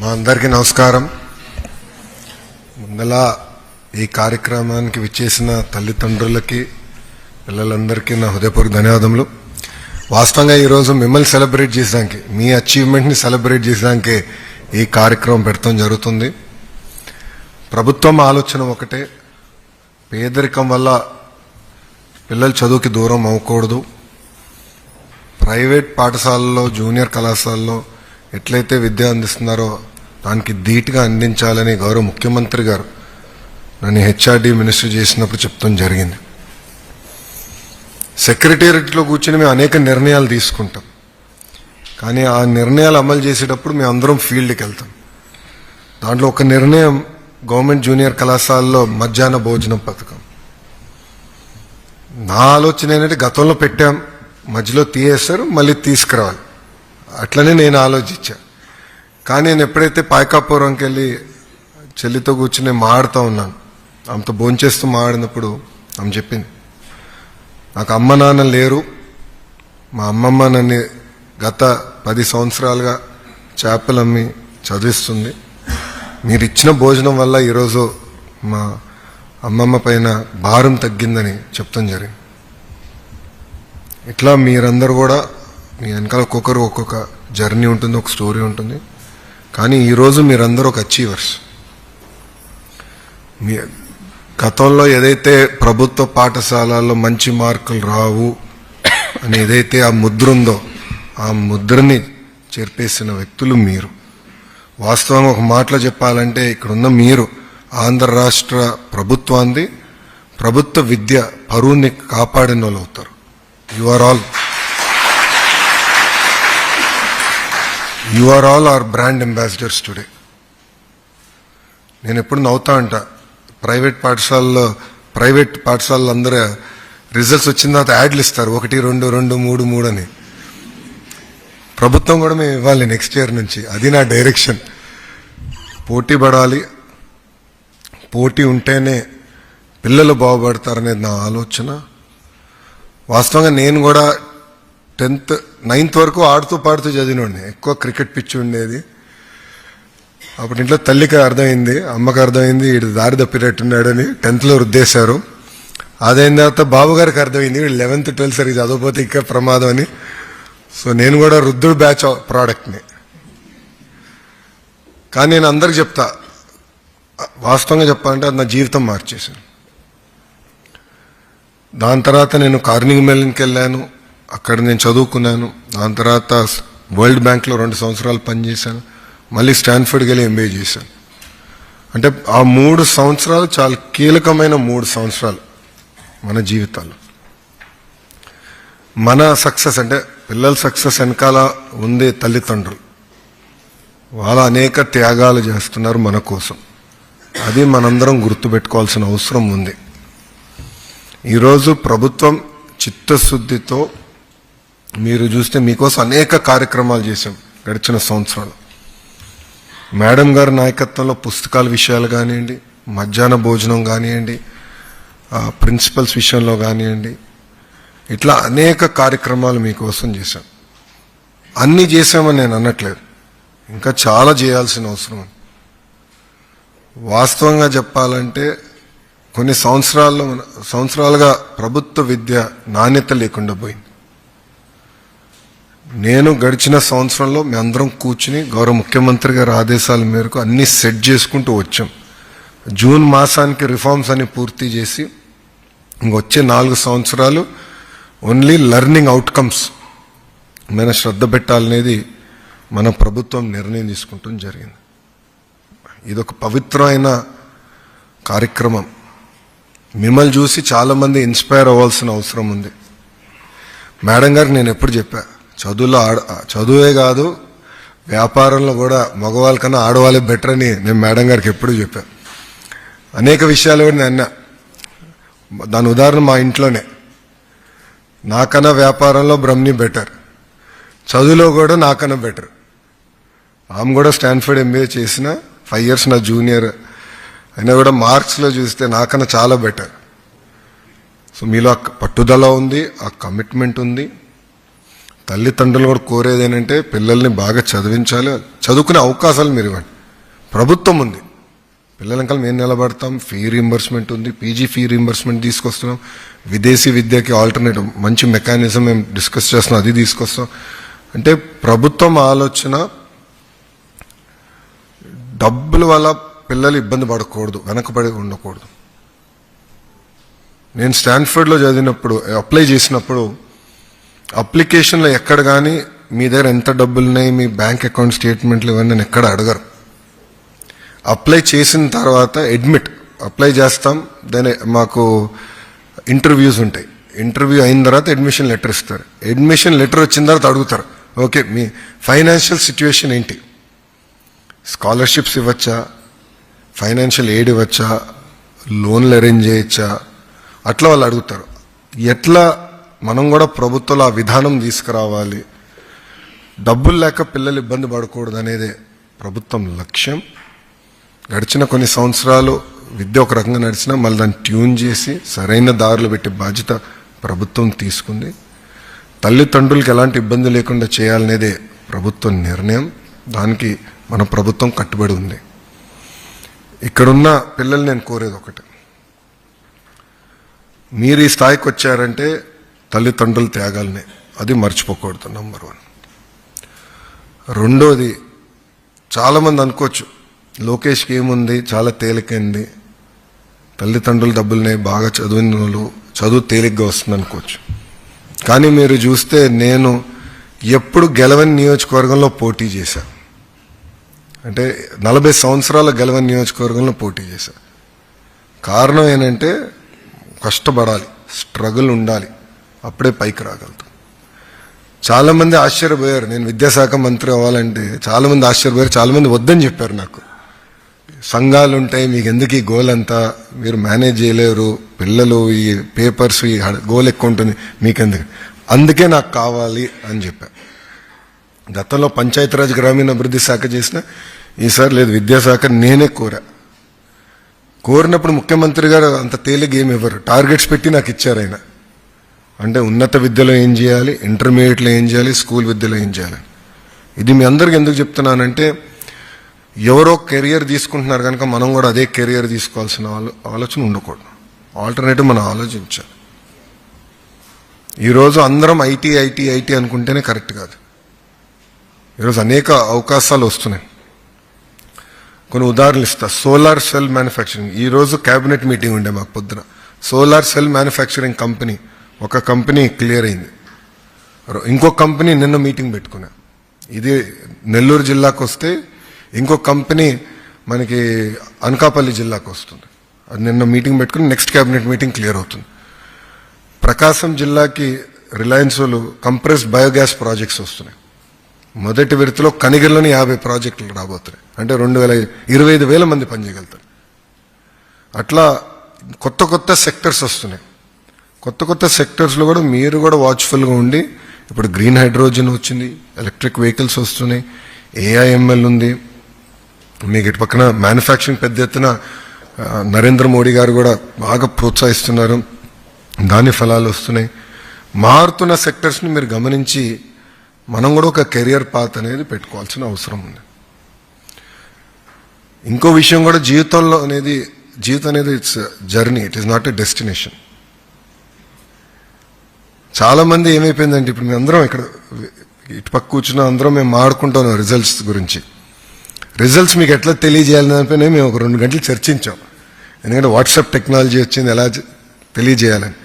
మా అందరికీ నమస్కారం. ముందలా ఈ కార్యక్రమానికి విచ్చేసిన తల్లిదండ్రులకి పిల్లలందరికీ నా హృదయపూర్వక ధన్యవాదములు. వాస్తవంగా ఈరోజు మిమ్మల్ని సెలబ్రేట్ చేసానికి, మీ అచీవ్మెంట్ని సెలబ్రేట్ చేసానికి ఈ కార్యక్రమం పెడతాం జరుగుతుంది. ప్రభుత్వం ఆలోచన ఒకటే, పేదరికం వల్ల పిల్లలు చదువుకి దూరం అవ్వకూడదు. ప్రైవేట్ పాఠశాలల్లో, జూనియర్ కళాశాలలో ఎట్లయితే విద్య అందిస్తున్నారో దానికి ధీటుగా అందించాలని గౌరవ ముఖ్యమంత్రి గారు నన్ను హెచ్ఆర్డీ మినిస్టర్ చేసినప్పుడు చెప్తాం జరిగింది. సెక్రటేరియట్లో కూర్చొని మేము అనేక నిర్ణయాలు తీసుకుంటాం, కానీ ఆ నిర్ణయాలు అమలు చేసేటప్పుడు మేము అందరం ఫీల్డ్కి వెళ్తాం. దాంట్లో ఒక నిర్ణయం గవర్నమెంట్ జూనియర్ కళాశాలలో మధ్యాహ్న భోజనం పథకం. నా ఆలోచన ఏంటంటే, గతంలో పెట్టాం, మధ్యలో తీయేస్తారు, మళ్ళీ తీసుకురావాలి, అట్లనే నేను ఆలోచించా. కానీ నేను ఎప్పుడైతే పాయకాపురంకి వెళ్ళి చెల్లితో కూర్చుని మాడుతూ ఉన్నాను, ఆమెతో భోంచేస్తూ మాడినప్పుడు ఆమె చెప్పింది, నాకు అమ్మ నాన్న లేరు, మా అమ్మమ్మ నన్ను గత 10 సంవత్సరాలుగా చేపలు అమ్మి చదివిస్తుంది, మీరు ఇచ్చిన భోజనం వల్ల ఈరోజు మా అమ్మమ్మ పైన భారం తగ్గిందని చెప్తాం జరిగింది. ఇట్లా మీరందరూ కూడా మీ వెనకాల ఒక్కొక్కరు ఒక్కొక్క జర్నీ ఉంటుంది, ఒక స్టోరీ ఉంటుంది. కానీ ఈరోజు మీరందరూ ఒక అచీవర్స్. మీ గతంలో ఏదైతే ప్రభుత్వ పాఠశాలల్లో మంచి మార్కులు రావు అని ఏదైతే ఆ ముద్ర ఉందో, ఆ ముద్రని చెరిపేసిన వ్యక్తులు మీరు. వాస్తవంగా ఒక మాటలో చెప్పాలంటే, ఇక్కడున్న మీరు ఆంధ్ర రాష్ట్ర ప్రభుత్వాన్ని, ప్రభుత్వ విద్య పరువుని కాపాడిన వాళ్ళు అవుతారు. You are all our brand ambassadors today. నేను ఎప్పుడు నవ్వుతా అంట, ప్రైవేట్ పాఠశాలలో అందరూ రిజల్ట్స్ వచ్చిన తర్వాత యాడ్లు ఇస్తారు, 1, 2, 2, 3, 3 అని. ప్రభుత్వం కూడా మేము ఇవ్వాలి నెక్స్ట్ ఇయర్ నుంచి. అది నా డైరెక్షన్. పోటీ పడాలి, పోటీ ఉంటేనే పిల్లలు బాగుపడతారనేది నా ఆలోచన. వాస్తవంగా నేను కూడా 10th, 9th వరకు ఆడుతూ పాడుతూ చదివినండి. ఎక్కువ క్రికెట్ పిచ్చి ఉండేది. అప్పుడు ఇంట్లో తల్లికి అర్థమైంది, అమ్మకి అర్థమైంది, వీడు దారి తప్పినట్టున్నాడని 10th లో రుద్దేశారు. అదైన తర్వాత బాబు గారికి అర్థమైంది, వీడు 11th, 12th సరిగ్గా చదవకపోతే ఇంకా ప్రమాదం అని. సో నేను కూడా రుద్దుడు బ్యాచ్ ప్రోడక్ట్ని. కానీ నేను అందరికి చెప్తా, వాస్తవంగా చెప్పాలంటే అది నా జీవితం మార్చేశాను. దాని తర్వాత నేను కార్నింగ్ మెల్లన్కి వెళ్ళాను, అక్కడ నేను చదువుకున్నాను. దాని తర్వాత వరల్డ్ బ్యాంక్లో 2 సంవత్సరాలు పనిచేశాను. మళ్ళీ స్టాన్ఫర్డ్కి వెళ్ళి ఎంబీఏ చేశాను. అంటే ఆ 3 సంవత్సరాలు చాలా కీలకమైన 3 సంవత్సరాలు మన జీవితాల్లో. మన సక్సెస్ అంటే పిల్లల సక్సెస్ వెనకాల ఉంది తల్లిదండ్రులు. వాళ్ళు అనేక త్యాగాలు చేస్తున్నారు మన కోసం. అది మనందరం గుర్తుపెట్టుకోవాల్సిన అవసరం ఉంది. ఈరోజు ప్రభుత్వం చిత్తశుద్ధితో, మీరు చూస్తే మీకోసం అనేక కార్యక్రమాలు చేశాం గడిచిన సంవత్సరాలు. మేడం గారి నాయకత్వంలో పుస్తకాల విషయాలు కానివ్వండి, మధ్యాహ్న భోజనం కానివ్వండి, ప్రిన్సిపల్స్ విషయంలో కానివ్వండి, ఇట్లా అనేక కార్యక్రమాలు మీకోసం చేశాం. అన్నీ చేశామని నేను అనట్లేదు, ఇంకా చాలా చేయాల్సిన అవసరం ఉంది. వాస్తవంగా చెప్పాలంటే కొన్ని సంవత్సరాలుగా ప్రభుత్వ విద్య నాణ్యత లేకుండా పోయింది. నేను గడిచిన సంవత్సరంలో మీ అందరం కూర్చుని గౌరవ ముఖ్యమంత్రి గారి ఆదేశాల మేరకు అన్ని సెట్ చేసుకుంటూ వచ్చాం. జూన్ మాసానికి రిఫార్మ్స్ అని పూర్తి చేసి ఇంకొచ్చే 4 సంవత్సరాలు ఓన్లీ లెర్నింగ్ అవుట్కమ్స్ మీద శ్రద్ధ పెట్టాలనేది మన ప్రభుత్వం నిర్ణయం తీసుకుంటూ జరిగింది. ఇదొక పవిత్రమైన కార్యక్రమం. మిమ్మల్ని చూసి చాలామంది ఇన్స్పైర్ అవ్వాల్సిన అవసరం ఉంది. మేడం గారికి నేను ఎప్పుడు చెప్పా, చదువే కాదు వ్యాపారంలో కూడా మగవాళ్ళ కన్నా ఆడవాళ్ళే బెటర్ అని నేను మేడం గారికి ఎప్పుడు చెప్పా. అనేక విషయాలు కూడా నేను అన్నా. దాని ఉదాహరణ మా ఇంట్లోనే, నాకన్నా వ్యాపారంలో బ్రహ్మని బెటర్, చదువులో కూడా నాకన్నా బెటర్. ఆమె కూడా స్టాన్ఫర్డ్ ఎంబీఏ చేసిన 5 years నా జూనియర్ అయినా కూడా మార్క్స్లో చూస్తే నాకన్నా చాలా బెటర్. సో మీలో పట్టుదల ఉంది, ఆ కమిట్మెంట్ ఉంది. తల్లిదండ్రులు కూడా కోరేది ఏంటంటే పిల్లల్ని బాగా చదివించాలి, చదువుకునే అవకాశాలు మీరు ఇవ్వండి. ప్రభుత్వం ఉంది, పిల్లల వెనకాల మేము నిలబడతాం. ఫీ రీంబర్స్మెంట్ ఉంది, పీజీ ఫీ రీంబర్స్మెంట్ తీసుకొస్తున్నాం. విదేశీ విద్యకి ఆల్టర్నేటివ్ మంచి మెకానిజం మేము డిస్కస్ చేస్తున్నాం, అది తీసుకొస్తాం. అంటే ప్రభుత్వం ఆలోచన డబ్బుల వల్ల పిల్లలు ఇబ్బంది పడకూడదు, వెనకబడి ఉండకూడదు. నేను స్టాన్ఫర్డ్లో చదివినప్పుడు అప్లై చేసినప్పుడు అప్లికేషన్లో ఎక్కడ కానీ మీ దగ్గర ఎంత డబ్బులు ఉన్నాయి, మీ బ్యాంక్ అకౌంట్ స్టేట్మెంట్లు ఇవన్నీ నేను ఎక్కడ అడగరు. అప్లై చేసిన తర్వాత అప్లై చేస్తాం, దాని మాకు ఇంటర్వ్యూస్ ఉంటాయి. ఇంటర్వ్యూ అయిన తర్వాత అడ్మిషన్ లెటర్ ఇస్తారు. అడ్మిషన్ లెటర్ వచ్చిన తర్వాత అడుగుతారు, ఓకే మీ ఫైనాన్షియల్ సిచ్యువేషన్ ఏంటి, స్కాలర్షిప్స్ ఇవ్వచ్చా, ఫైనాన్షియల్ ఎయిడ్ ఇవ్వచ్చా, లోన్లు అరేంజ్ చేయొచ్చా, అట్లా వాళ్ళు అడుగుతారు. ఎట్లా మనం కూడా ప్రభుత్వంలో ఆ విధానం తీసుకురావాలి, డబ్బులు లేక పిల్లలు ఇబ్బంది పడకూడదు అనేదే ప్రభుత్వం లక్ష్యం. గడిచిన కొన్ని సంవత్సరాలు విద్య ఒక రకంగా నడిచినా మళ్ళీ దాన్ని ట్యూన్ చేసి సరైన దారులు పెట్టే బాధ్యత ప్రభుత్వం తీసుకుంది. తల్లిదండ్రులకి ఎలాంటి ఇబ్బంది లేకుండా చేయాలనేదే ప్రభుత్వం నిర్ణయం. దానికి మన ప్రభుత్వం కట్టుబడి ఉంది. ఇక్కడున్న పిల్లలు నేను కోరేది ఒకటి, మీరు ఈ స్థాయికి వచ్చారంటే తల్లిదండ్రుల త్యాగాలనే, అది మర్చిపోకూడదు. నంబర్ 1. రెండోది, చాలామంది అనుకోవచ్చు లోకేష్కి ఏముంది, చాలా తేలికైంది, తల్లిదండ్రుల డబ్బులనే, బాగా చదివిన వాళ్ళు చదువు తేలిగ్గా వస్తుంది అనుకోవచ్చు. కానీ మీరు చూస్తే నేను ఎప్పుడు గెలవని నియోజకవర్గంలో పోటీ చేశా, అంటే 40 సంవత్సరాల గెలవని నియోజకవర్గంలో పోటీ చేశా. కారణం ఏంటంటే కష్టపడాలి, స్ట్రగుల్ ఉండాలి, అప్పుడే పైకి రాగలుగుతాం. చాలామంది ఆశ్చర్యపోయారు, నేను విద్యాశాఖ మంత్రి అవ్వాలంటే చాలామంది ఆశ్చర్యపోయారు, చాలామంది వద్దని చెప్పారు. నాకు సంఘాలు ఉంటాయి, మీకు ఎందుకు ఈ గోల్ అంతా, మీరు మేనేజ్ చేయలేరు, పిల్లలు ఈ పేపర్స్ ఈ గోల్ ఎక్కువ ఉంటుంది మీకెందుకు, అందుకే నాకు కావాలి అని చెప్పారు. గతంలో పంచాయతీరాజ్ గ్రామీణాభివృద్ధి శాఖ చేసిన, ఈసారి లేదు విద్యాశాఖ నేనే కోరినప్పుడు ముఖ్యమంత్రి గారు అంత తేలిక ఏమి ఇవ్వరు, టార్గెట్స్ పెట్టి నాకు ఇచ్చారు ఆయన. అంటే ఉన్నత విద్యలో ఏం చేయాలి, ఇంటర్మీడియట్లో ఏం చేయాలి, స్కూల్ విద్యలో ఏం చేయాలి. ఇది మీ అందరికి ఎందుకు చెప్తున్నానంటే ఎవరో కెరియర్ తీసుకుంటున్నారు కనుక మనం కూడా అదే కెరియర్ తీసుకోవాల్సిన ఆలోచన ఉండకూడదు. ఆల్టర్నేటివ్ మనం ఆలోచించాలి. ఈరోజు అందరం ఐటీ ఐటీ ఐటీ అనుకుంటేనే కరెక్ట్ కాదు. ఈరోజు అనేక అవకాశాలు వస్తున్నాయి. కొన్ని ఉదాహరణలు ఇస్తా. సోలార్ సెల్ మ్యానుఫ్యాక్చరింగ్, ఈరోజు క్యాబినెట్ మీటింగ్ ఉండే మాకు పొద్దున. సోలార్ సెల్ మ్యానుఫ్యాక్చరింగ్ కంపెనీ, ఒక కంపెనీ క్లియర్ అయింది. ఇంకో కంపెనీ నిన్న మీటింగ్ పెట్టుకున్నా. ఇది నెల్లూరు జిల్లాకు వస్తే ఇంకో కంపెనీ మనకి అనకాపల్లి జిల్లాకు వస్తుంది. అది నిన్న మీటింగ్ పెట్టుకుని నెక్స్ట్ క్యాబినెట్ మీటింగ్ క్లియర్ అవుతుంది. ప్రకాశం జిల్లాకి రిలయన్స్ వాళ్ళు కంప్రెస్డ్ బయోగ్యాస్ ప్రాజెక్ట్స్ వస్తున్నాయి. మొదటి విడతలో కనిగిరిలోని 50 ప్రాజెక్టులు రాబోతున్నాయి. అంటే 25,000 మంది పనిచేయగలుగుతారు. అట్లా కొత్త కొత్త సెక్టర్స్ వస్తున్నాయి. కొత్త కొత్త సెక్టర్స్లో కూడా మీరు కూడా వాచ్ఫుల్గా ఉండి, ఇప్పుడు గ్రీన్ హైడ్రోజన్ వచ్చింది, ఎలక్ట్రిక్ వెహికల్స్ వస్తున్నాయి, ఏఐఎంఎల్ ఉంది, మీకు ఇటు పక్కన మ్యానుఫ్యాక్చరింగ్ పెద్ద ఎత్తున నరేంద్ర మోడీ గారు కూడా బాగా ప్రోత్సహిస్తున్నారు, దాని ఫలాలు వస్తున్నాయి. మారుతున్న సెక్టర్స్ని మీరు గమనించి మనం కూడా ఒక కెరియర్ పాత్ అనేది పెట్టుకోవాల్సిన అవసరం ఉంది. ఇంకో విషయం కూడా, జీవితం అనేది it's journey, it is not a destination. చాలా మంది ఏమైపోయిందంటే, ఇప్పుడు మేము అందరం ఇక్కడ ఇటు పక్క కూర్చున్న అందరం మేము మాట్లాడుకుంటున్నాం రిజల్ట్స్ గురించి. రిజల్ట్స్ మీకు ఎట్లా తెలియజేయాలని దానిపైన మేము ఒక 2 గంటలు చర్చించాం. ఎందుకంటే వాట్సాప్ టెక్నాలజీ వచ్చింది, ఎలా తెలియజేయాలని.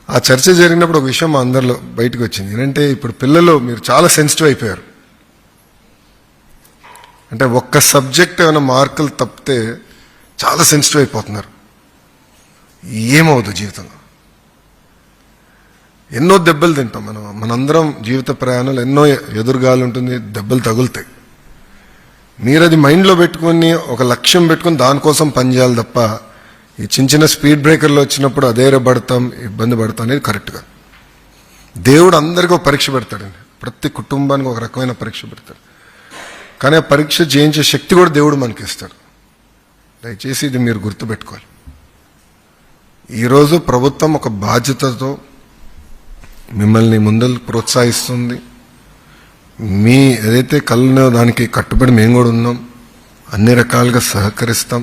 ఆ చర్చ జరిగినప్పుడు ఒక విషయం మా అందరిలో బయటకు వచ్చింది. ఏంటంటే ఇప్పుడు పిల్లలు మీరు చాలా సెన్సిటివ్ అయిపోయారు. అంటే ఒక్క సబ్జెక్ట్ ఏమైనా మార్కులు తప్పితే చాలా సెన్సిటివ్ అయిపోతున్నారు. ఏమవుతుంది జీవితంలో, ఎన్నో దెబ్బలు తింటాం మనందరం. జీవిత ప్రయాణాలు ఎన్నో ఎదురుగాలు ఉంటుంది, దెబ్బలు తగులుతాయి. మీరు అది మైండ్లో పెట్టుకుని ఒక లక్ష్యం పెట్టుకుని దానికోసం పనిచేయాలి తప్ప, ఈ చిన్న చిన్న స్పీడ్ బ్రేకర్లు వచ్చినప్పుడు అధైర్యపడతాం, ఇబ్బంది పడతాం అనేది కరెక్ట్గా. దేవుడు అందరికీ ఒక పరీక్ష పెడతాడండి, ప్రతి కుటుంబానికి ఒక రకమైన పరీక్ష పెడతాడు. కానీ ఆ పరీక్ష జయించే శక్తి కూడా దేవుడు మనకి ఇస్తాడు. దయచేసి ఇది మీరు గుర్తుపెట్టుకోవాలి. ఈరోజు ప్రభుత్వం ఒక బాధ్యతతో మిమ్మల్ని ముందలు ప్రోత్సహిస్తుంది. మీ ఏదైతే కళ్ళనో దానికి కట్టుబడి మేము కూడా ఉన్నాం, అన్ని రకాలుగా సహకరిస్తాం.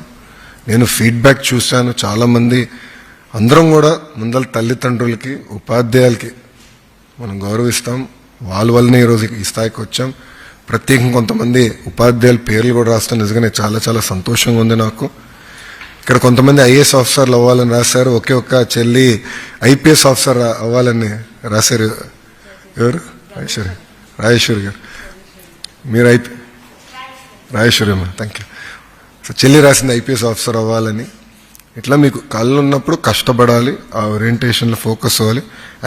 నేను ఫీడ్బ్యాక్ చూశాను, చాలామంది అందరం కూడా ముందల తల్లిదండ్రులకి ఉపాధ్యాయులకి మనం గౌరవిస్తాం. వాళ్ళ వల్లనే ఈరోజు ఈ స్థాయికి వచ్చాం. ప్రత్యేకంగా కొంతమంది ఉపాధ్యాయుల పేర్లు కూడా రాస్తాం. నిజంగానే చాలా చాలా సంతోషంగా ఉంది నాకు. ఇక్కడ కొంతమంది ఐఏఎస్ ఆఫీసర్లు అవ్వాలని రాశారు, ఒకే ఒక్క చెల్లి ఐపీఎస్ ఆఫీసర్ అవ్వాలని రాశారు. ఎవరు? రాజేశ్వరి గారు. మీరు రాజేశ్వరి అమ్మా, థ్యాంక్ యూ. సో చెల్లి రాసింది ఐపీఎస్ ఆఫీసర్ అవ్వాలని. ఇట్లా మీకు కళ్ళు ఉన్నప్పుడు కష్టపడాలి, ఆ ఓరియంటేషన్లో ఫోకస్ అవ్వాలి.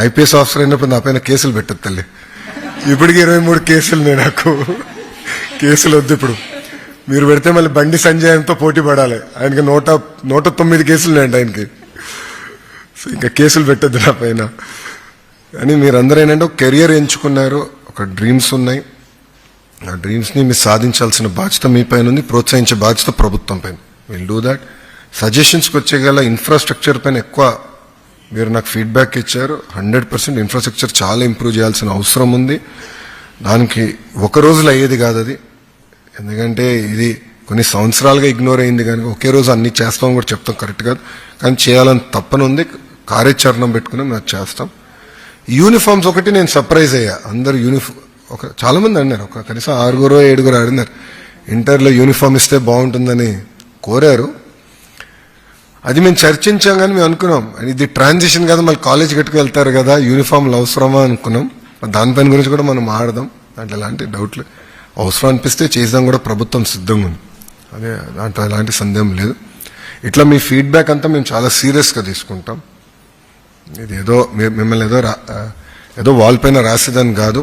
ఐపీఎస్ ఆఫీసర్ అయినప్పుడు నా పైన కేసులు పెట్టదు తల్లి. ఇప్పటికి 23 కేసులు నాకు కేసులు వద్దు. ఇప్పుడు మీరు పెడితే మళ్ళీ బండి సంజయ్తో పోటీ పడాలి. ఆయనకి 109 కేసులు లేండి ఆయనకి. సో ఇంకా కేసులు పెట్టద్దు నా పైన. కానీ మీరందరూ ఏంటంటే ఒక కెరియర్ ఎంచుకున్నారు, ఒక డ్రీమ్స్ ఉన్నాయి. ఆ డ్రీమ్స్ని మీరు సాధించాల్సిన బాధ్యత మీ పైన ఉంది, ప్రోత్సహించే బాధ్యత ప్రభుత్వం పైన. Will do that. సజెషన్స్కి వచ్చేగల ఇన్ఫ్రాస్ట్రక్చర్ పైన ఎక్కువ మీరు నాకు ఫీడ్బ్యాక్ ఇచ్చారు. 100% ఇన్ఫ్రాస్ట్రక్చర్ చాలా ఇంప్రూవ్ చేయాల్సిన అవసరం ఉంది. దానికి ఒక రోజులో అయ్యేది కాదు అది, ఎందుకంటే ఇది కొన్ని సంవత్సరాలుగా ఇగ్నోర్ అయింది. కానీ ఒకే రోజు అన్ని చేస్తామని కూడా చెప్తాం కరెక్ట్ కాదు, కానీ చేయాలని తప్పనుంది. కార్యాచరణ పెట్టుకుని మేము చేస్తాం. యూనిఫామ్స్ ఒకటి నేను సర్ప్రైజ్ అయ్యా. అందరు చాలా మంది అన్నారు, ఒక కనీసం 6-7 అడిగినారు ఇంటర్లో యూనిఫామ్ ఇస్తే బాగుంటుందని కోరారు. అది మేము చర్చించాం, కానీ మేము అనుకున్నాం ఇది ట్రాన్సిషన్ కదా, మళ్ళీ కాలేజ్ కట్టుకు వెళ్తారు కదా, యూనిఫామ్లు అవసరమా అనుకున్నాం. దానిపైన గురించి కూడా మనం ఆడదాం, దాంట్లో ఎలాంటి డౌట్లు అవసరం అనిపిస్తే చేద్దాం కూడా. ప్రభుత్వం సిద్ధంగా ఉంది, అదే దాంట్లో ఎలాంటి సందేహం లేదు. ఇట్లా మీ ఫీడ్బ్యాక్ అంతా మేము చాలా సీరియస్గా తీసుకుంటాం. ఇది మిమ్మల్ని ఏదో వాల్ పైన రాసేదని కాదు,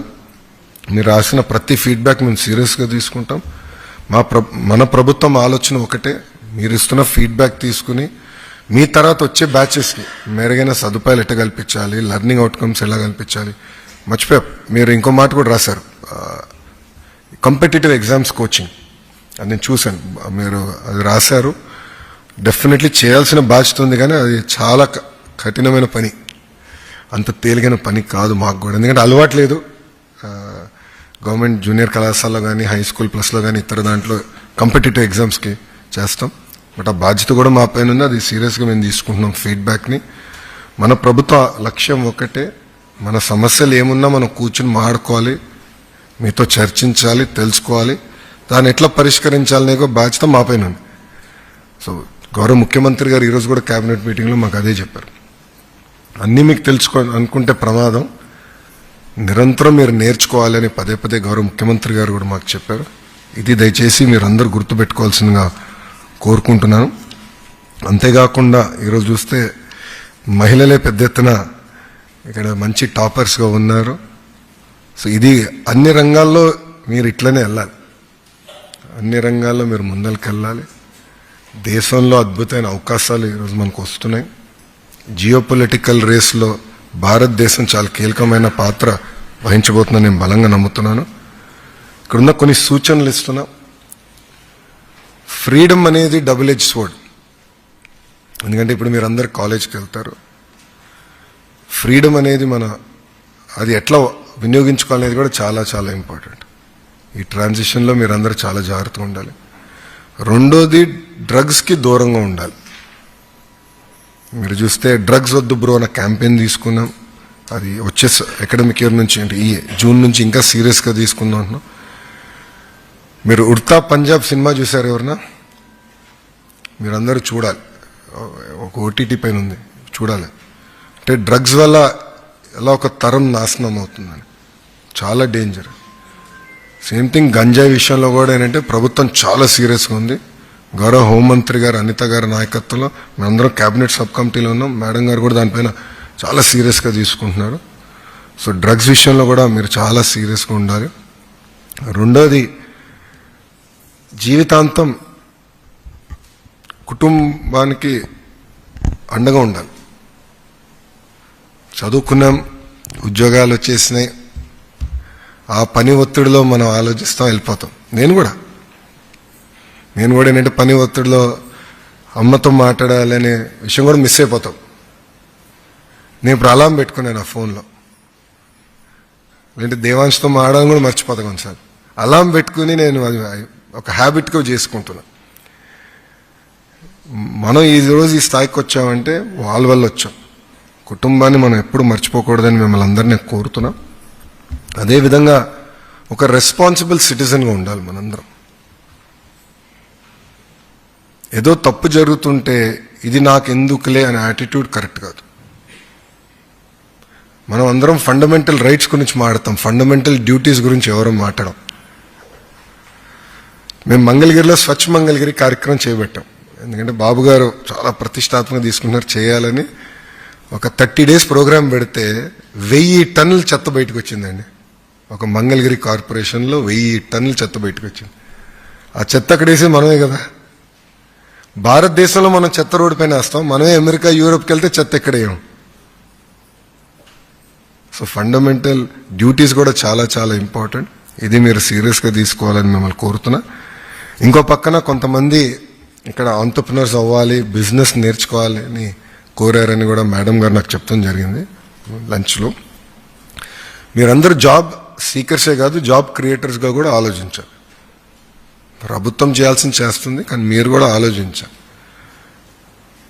మీరు రాసిన ప్రతి ఫీడ్బ్యాక్ మేము సీరియస్గా తీసుకుంటాం. మన ప్రభుత్వం ఆలోచన ఒకటే, మీరు ఇస్తున్న ఫీడ్బ్యాక్ తీసుకుని మీ తర్వాత వచ్చే బ్యాచెస్కి మెరుగైన సదుపాయాలు ఎట్లా కల్పించాలి, లెర్నింగ్ అవుట్కమ్స్ ఎలా కల్పించాలి. మర్చిపోయా, మీరు ఇంకో మాట కూడా రాశారు, కాంపిటేటివ్ ఎగ్జామ్స్ కోచింగ్. అది నేను చూశాను, మీరు అది రాశారు. డెఫినెట్లీ చేయాల్సిన బాధ్యత ఉంది, కానీ అది చాలా కఠినమైన పని, అంత తేలిగైన పని కాదు మాకు కూడా. ఎందుకంటే అలవాటు లేదు. గవర్నమెంట్ జూనియర్ కళాశాలలో కానీ హై స్కూల్ ప్లస్లో కానీ ఇతర దాంట్లో కాంపిటేటివ్ ఎగ్జామ్స్కి చేస్తాం. బట్ ఆ బాధ్యత కూడా మా పైన ఉంది, అది సీరియస్గా మేము తీసుకుంటున్నాం ఫీడ్బ్యాక్ని. మన ప్రభుత్వ లక్ష్యం ఒకటే, మన సమస్యలు ఏమున్నా మనం కూర్చుని మాట్లాడుకోవాలి, మీతో చర్చించాలి, తెలుసుకోవాలి, దాన్ని ఎట్లా పరిష్కరించాలనే బాధ్యత మా పైన ఉంది. సో గౌరవ ముఖ్యమంత్రి గారు ఈరోజు కూడా కేబినెట్ మీటింగ్లో మాకు అదే చెప్పారు. అన్నీ మీకు అనుకుంటే ప్రమాదం, నిరంతరం మీరు నేర్చుకోవాలని పదే గౌరవ ముఖ్యమంత్రి గారు కూడా మాకు చెప్పారు. ఇది దయచేసి మీరందరూ గుర్తుపెట్టుకోవాల్సిందిగా కోరుకుంటున్నాను. అంతేకాకుండా ఈరోజు చూస్తే మహిళలే పెద్ద ఎత్తున ఇక్కడ మంచి టాపర్స్గా ఉన్నారు. సో ఇది అన్ని రంగాల్లో మీరు ఇట్లనే వెళ్ళాలి, అన్ని రంగాల్లో మీరు ముందరికి వెళ్ళాలి. దేశంలో అద్భుతమైన అవకాశాలు ఈరోజు మనకు వస్తున్నాయి. జియోపొలిటికల్ రేస్లో భారతదేశం చాలా కీలకమైన పాత్ర వహించబోతుందని నేను బలంగా నమ్ముతున్నాను. ఇక్కడున్న కొన్ని సూచనలు ఇస్తున్నా. ఫ్రీడమ్ అనేది డబుల్ ఎడ్జ్ స్వర్డ్. ఎందుకంటే ఇప్పుడు మీరు అందరు కాలేజ్కి వెళ్తారు, ఫ్రీడమ్ అనేది అది ఎట్లా వినియోగించుకోవాలనేది కూడా చాలా చాలా ఇంపార్టెంట్. ఈ ట్రాన్సిషన్లో మీరు అందరూ చాలా జాగ్రత్తగా ఉండాలి. రెండోది, డ్రగ్స్కి దూరంగా ఉండాలి. మీరు చూస్తే డ్రగ్స్ వద్దు బ్రో అన్న క్యాంపెయిన్ తీసుకున్నాం. అది వచ్చే అకాడమిక్ ఇయర్ నుంచి, అంటే ఈ జూన్ నుంచి ఇంకా సీరియస్గా తీసుకుందాం అంటున్నాం. మీరు ఉడ్తా పంజాబ్ సినిమా చూసారు ఎవరన్నా? మీరందరూ చూడాలి, ఒక ఓటీటీ పైన ఉంది, చూడాలి. అంటే డ్రగ్స్ వల్ల ఎలా ఒక తరం నాశనం అవుతుందని, చాలా డేంజర్. సేమ్ థింగ్ గంజాయి విషయంలో కూడా ఏంటంటే ప్రభుత్వం చాలా సీరియస్గా ఉంది. గౌరవ హోంమంత్రి గారు అనిత గారి నాయకత్వంలో మేమందరం కేబినెట్ సబ్ కమిటీలో ఉన్నాం. మేడం గారు కూడా దానిపైన చాలా సీరియస్గా తీసుకుంటున్నారు. సో డ్రగ్స్ విషయంలో కూడా మీరు చాలా సీరియస్గా ఉండాలి. రెండోది, జీవితాంతం కుటుంబానికి అండగా ఉండాలి. చదువుకున్నాం, ఉద్యోగాలు వచ్చేసినాయి, ఆ పని ఒత్తిడిలో మనం ఆలోచిస్తాం, వెళ్ళిపోతాం. నేను కూడా ఏంటంటే పని ఒత్తిడిలో అమ్మతో మాట్లాడాలనే విషయం కూడా మిస్ అయిపోతాం. నేను ఇప్పుడు అలారం పెట్టుకున్నాను నా ఫోన్లో, లేదంటే దేవాంశతో మాడడం కూడా మర్చిపోతాను కొన్నిసార్లు. అలారం పెట్టుకుని నేను అది ఒక హ్యాబిట్గా చేసుకుంటున్నా. మనం ఈ రోజు ఈ స్థాయికి వచ్చామంటే వాళ్ళ వల్ల వచ్చాం. కుటుంబాన్ని మనం ఎప్పుడు మర్చిపోకూడదని మిమ్మల్ని అందరినీ కోరుతున్నాం. అదేవిధంగా ఒక రెస్పాన్సిబుల్ సిటిజన్గా ఉండాలి మనందరం. ఏదో తప్పు జరుగుతుంటే ఇది నాకెందుకులే అనే యాటిట్యూడ్ కరెక్ట్ కాదు. మనం అందరం ఫండమెంటల్ రైట్స్ గురించి మాట్లాడతాం, ఫండమెంటల్ డ్యూటీస్ గురించి ఎవరో మాట్లాడడం. మేము మంగళగిరిలో స్వచ్ఛ మంగళగిరి కార్యక్రమం చేపట్టాం. ఎందుకంటే బాబు గారు చాలా ప్రతిష్టాత్మకంగా తీసుకున్నారు చేయాలని. ఒక 30 days ప్రోగ్రాం పెడితే 1000 టన్నుల చెత్త బయటకు వచ్చిందండి. ఒక మంగళగిరి కార్పొరేషన్లో 1000 టన్నుల చెత్త బయటకు వచ్చింది. ఆ చెత్త అక్కడేసి మనమే కదా. భారతదేశంలో మనం చెత్త రోడ్డు పైన వేస్తాం, మనమే అమెరికా యూరోప్కి వెళ్తే చెత్త ఎక్కడేయం. సో ఫండమెంటల్ డ్యూటీస్ కూడా చాలా చాలా ఇంపార్టెంట్. ఇది మీరు సీరియస్గా తీసుకోవాలని మిమ్మల్ని కోరుతున్నా. ఇంకో పక్కన కొంతమంది ఇక్కడ ఆంటర్ప్రినర్స్ అవ్వాలి, బిజినెస్ నేర్చుకోవాలి అని కోరారని కూడా మేడం గారు నాకు చెప్తాం జరిగింది లంచ్లో. మీరందరూ జాబ్ సీకర్సే కాదు, జాబ్ క్రియేటర్స్గా కూడా ఆలోచించాలి. ప్రభుత్వం చేయాల్సింది చేస్తుంది, కానీ మీరు కూడా ఆలోచించాలి.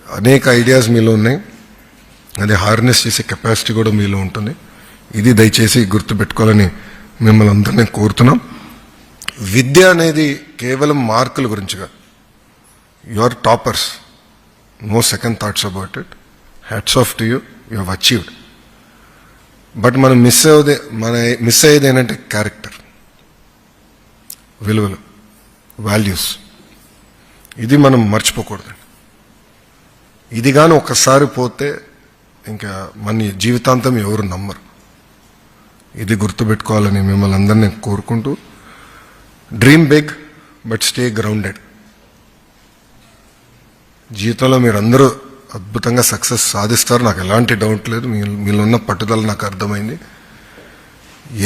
అనేక ఐడియాస్ మీలో ఉన్నాయి, అది హార్నెస్ చేసే కెపాసిటీ కూడా మీలో ఉంటుంది. ఇది దయచేసి గుర్తుపెట్టుకోవాలని మిమ్మల్ని అందరినీ కోరుతున్నాం. విద్య అనేది కేవలం మార్కుల గురించి కాదు. You are toppers, no second thoughts about it. Hats off to you, you have achieved. But మనం మిస్ అయ్యేది ఏంటంటే క్యారెక్టర్, విలువలు, వాల్యూస్. ఇది మనం మర్చిపోకూడదు. ఇది కానీ ఒక్కసారి పోతే ఇంకా మన జీవితాంతం ఎవరు నమ్మరు. ఇది గుర్తుపెట్టుకోవాలని మిమ్మల్ని అందరినీ కోరుకుంటూ, dream big but stay grounded. జీవితంలో మీరు అందరూ అద్భుతంగా సక్సెస్ సాధిస్తారు, నాకు ఎలాంటి డౌట్ లేదు. మీలో ఉన్న పట్టుదల నాకు అర్థమైంది.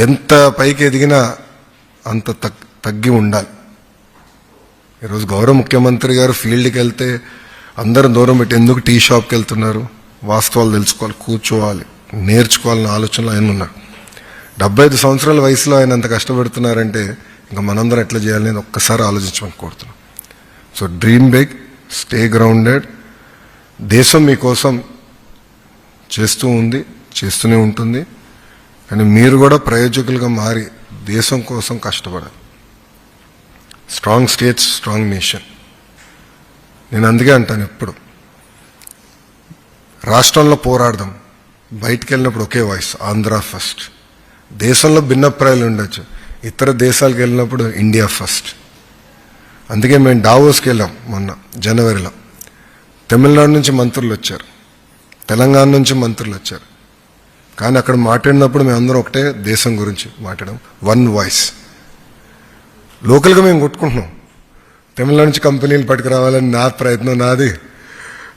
ఎంత పైకి ఎదిగినా అంత తగ్గి ఉండాలి. ఈరోజు గౌరవ ముఖ్యమంత్రి గారు ఫీల్డ్కి వెళ్తే అందరూ దూరం పెట్టి ఎందుకు టీ షాప్కి వెళ్తున్నారు, వాస్తవాలు తెలుసుకోవాలి, కూర్చోవాలి, నేర్చుకోవాలన్న ఆలోచనలో ఆయన ఉన్నారు. 75 సంవత్సరాల వయసులో ఆయన అంత కష్టపడుతున్నారంటే ఇంకా మనందరం ఎట్లా చేయాలనేది ఒక్కసారి ఆలోచించమని కోరుతున్నాం. So dream big, stay grounded. దేశం మీకోసం చేస్తూ ఉంది, చేస్తూనే ఉంటుంది. కానీ మీరు కూడా ప్రయోజకులుగా మారి దేశం కోసం కష్టపడాలి. Strong states, strong nation. నేను అందుకే అంటాను ఎప్పుడు, రాష్ట్రంలో పోరాడదాం, బయటికి వెళ్ళినప్పుడు ఒకే వాయిస్, ఆంధ్ర ఫస్ట్. దేశంలో భిన్నప్రాయాలు ఉండొచ్చు, ఇతర దేశాలకు వెళ్ళినప్పుడు ఇండియా ఫస్ట్. అందుకే మేము డావోస్కి వెళ్ళాం మొన్న జనవరిలో. తమిళనాడు నుంచి మంత్రులు వచ్చారు, తెలంగాణ నుంచి మంత్రులు వచ్చారు. కానీ అక్కడ మాట్లాడినప్పుడు మేమందరం ఒకటే దేశం గురించి మాట్లాడాం, వన్ వాయిస్. లోకల్గా మేము కొట్టుకుంటున్నాం, తమిళనాడు నుంచి కంపెనీలు పట్టుకురావాలని నా ప్రయత్నం, నాది.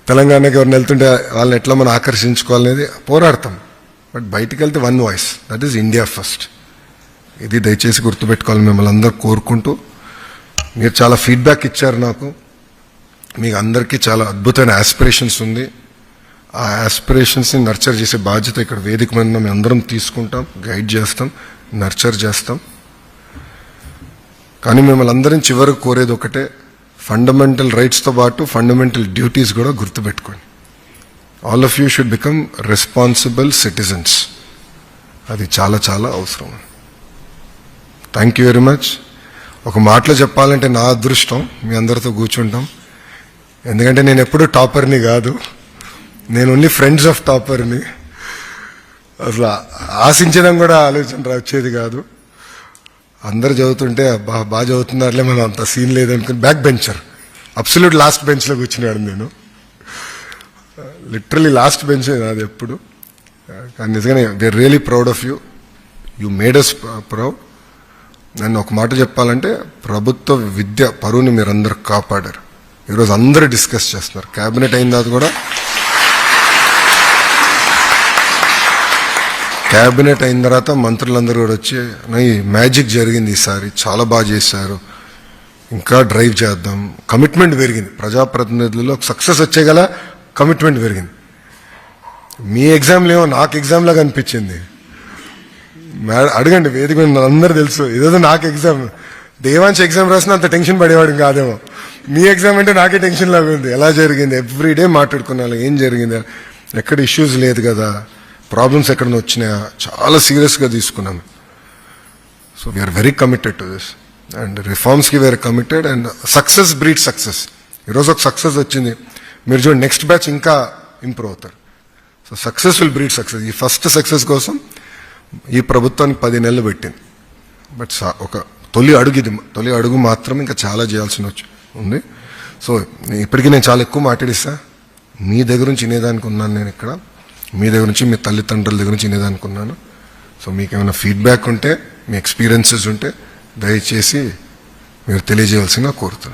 తెలంగాణకి ఎవరిని వెళ్తుంటే వాళ్ళని ఎట్లా మనం ఆకర్షించుకోవాలనేది పోరాడతాం. బట్ బయటికి వెళ్తే one voice, that is India first. ఇది దయచేసి గుర్తుపెట్టుకోవాలని మిమ్మల్ని అందరూ కోరుకుంటూ, మీరు చాలా ఫీడ్బ్యాక్ ఇచ్చారు నాకు. మీకు అందరికీ చాలా అద్భుతమైన ఆస్పిరేషన్స్ ఉంది. ఆ ఆస్పిరేషన్స్ని నర్చర్ చేసే బాధ్యత ఇక్కడ వేదిక మీద మేము అందరం తీసుకుంటాం, గైడ్ చేస్తాం, నర్చర్ చేస్తాం. కానీ మిమ్మల్ని అందరం చివరికి కోరేది ఒకటే, ఫండమెంటల్ రైట్స్తో పాటు ఫండమెంటల్ డ్యూటీస్ కూడా గుర్తుపెట్టుకోండి. All of you should become responsible citizens. అది చాలా చాలా అవసరం. Thank you very much. ఒక మాటలో చెప్పాలంటే నా అదృష్టం మీ అందరితో కూర్చుంటాం. ఎందుకంటే నేను ఎప్పుడూ టాపర్ని కాదు, నేను ఓన్లీ ఫ్రెండ్స్ ఆఫ్ టాపర్ని. అసలు ఆశించడం కూడా ఆలోచన వచ్చేది కాదు. అందరు చదువుతుంటే బాగా చదువుతున్నారులే, మనం అంత సీన్ లేదనుకుని బ్యాక్ బెంచర్, అబ్సల్యూట్ లాస్ట్ బెంచ్లో కూర్చున్నాడు నేను. లిటరలీ లాస్ట్ బెంచ్ నాది ఎప్పుడు. కానీ నిజంగానే we are really proud of you, you made us proud. నన్ను ఒక మాట చెప్పాలంటే, ప్రభుత్వ విద్య పరువుని మీరందరూ కాపాడారు. ఈరోజు అందరూ డిస్కస్ చేస్తున్నారు. క్యాబినెట్ అయిన తర్వాత కూడా, క్యాబినెట్ అయిన తర్వాత మంత్రులందరూ కూడా వచ్చి, ఈ మ్యాజిక్ జరిగింది ఈసారి, చాలా బాగా చేశారు, ఇంకా డ్రైవ్ చేద్దాం. కమిట్మెంట్ పెరిగింది ప్రజాప్రతినిధులలో, సక్సెస్ వచ్చేగల కమిట్మెంట్ పెరిగింది. మీ ఎగ్జామ్లు ఏమో నాకు ఎగ్జామ్ లాగా అనిపించింది. అడగండి, వేదిక మీద అందరూ తెలుసు. ఇదేదో నాకు ఎగ్జామ్, దేవాంశ్ ఎగ్జామ్ రాసిన అంత టెన్షన్ పడేవాడు కాదేమో. మీ ఎగ్జామ్ అంటే నాకే టెన్షన్ లాగా ఉంది. ఎలా జరిగింది, ఎవ్రీడే మాట్లాడుకున్నాను ఏం జరిగింది, ఎక్కడ ఇష్యూస్ లేదు కదా, ప్రాబ్లమ్స్ ఎక్కడ వచ్చినాయా, చాలా సీరియస్గా తీసుకున్నాను. So we are very committed to this and రిఫార్మ్స్కి we are committed and success breed success. ఈరోజు ఒక సక్సెస్ వచ్చింది, మీరు చూడండి నెక్స్ట్ బ్యాచ్ ఇంకా ఇంప్రూవ్ అవుతారు. So success will breed success. ఈ ఫస్ట్ సక్సెస్ కోసం ఈ ప్రభుత్వానికి 10 నెలలు పెట్టింది. బట్ ఒక తొలి అడుగు ఇది, తొలి అడుగు మాత్రం, ఇంకా చాలా చేయాల్సి ఉంది. సో ఇప్పటికీ నేను చాలా ఎక్కువ మాట్లాడిస్తా. మీ దగ్గర నుంచి వినేదానికి ఉన్నాను నేను ఇక్కడ, మీ దగ్గర నుంచి, మీ తల్లిదండ్రుల దగ్గర నుంచి వినేదానికి ఉన్నాను. సో మీకు ఏమైనా ఫీడ్బ్యాక్ ఉంటే, మీ ఎక్స్పీరియన్సెస్ ఉంటే దయచేసి మీరు తెలియజేయవలసిందిగా కోరుతున్నాను.